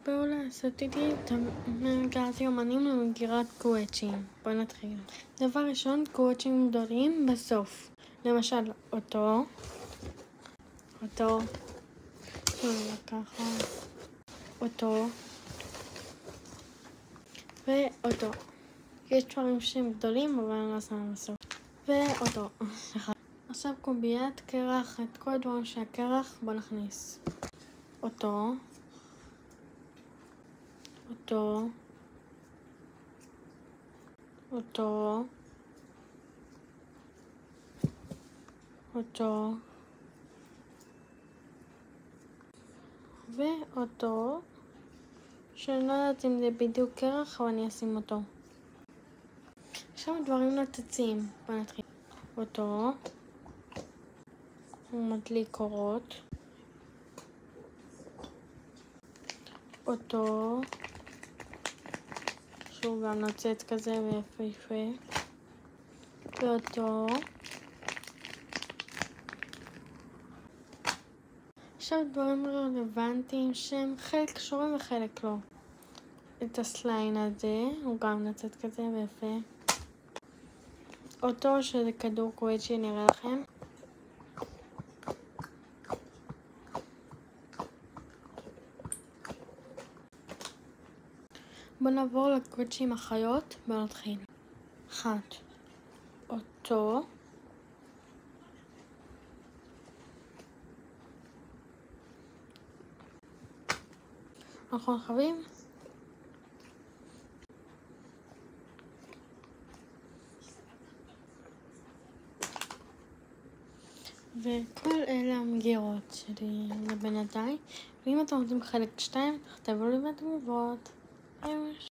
בואו לעשות איתי את מגירת יומנים למגירת קוואצ'ים. בואו נתחיל. דבר ראשון, קוואצ'ים גדולים בסוף. למשל, אותו, ככה, אותו, ואותו. יש דברים שהם גדולים, אבל אני לא שמה בסוף. ואותו. עכשיו קוביית קרח, את כל הדברים שהקרח, בוא נכניס. אותו, אותו, אותו, אותו, ואותו, שאני לא יודעת אם זה בדיוק קרח, אבל אני אשים אותו. עכשיו דברים נוצצים, בוא נתחיל. אותו, הוא מדליק אורות. אותו, שהוא גם נוצץ כזה ויפהפה. ואותו. עכשיו דברים רלוונטיים שהם חלק קשורים וחלק לא. את הסליין הזה, הוא גם נוצץ כזה ויפה. אותו שזה כדור קוואצ'י, נראה לכם. בואו נעבור לקוואצ'ים החיות, בואו נתחיל. 1. אותו. נכון חביב? וכל אלה המגירות שלי לבינתיים. ואם אתם רוצים חלק 2, תכתבו לי בתגובות. ביי.